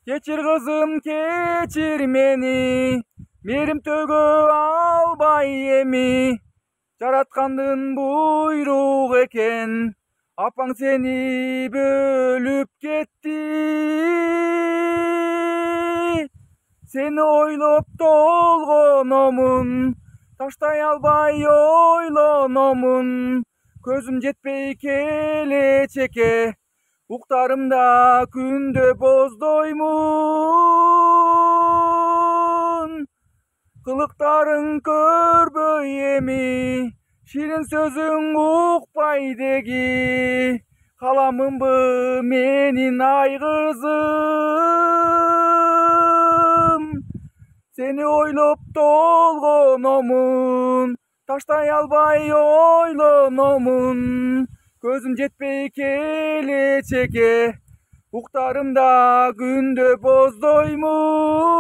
Keçir kızım keçir meni, merim tөгө alбай эми. Жараткандын буйругу экен, апаң сени бөлүп кетти. Seni ойлоп толгономун, таштай албай ойлономун. Көзүм жетпей келечекке, уктарымда күндө боздоймун. Кылыктарың көрбөй эми, ширин сөзүң укпай деги. Каламынбы менин ай кызым, сени ойлоп толгономун, таштай албай ойлономун. Көзүм жетпей келечекке, уктарымда күндө боздоймун.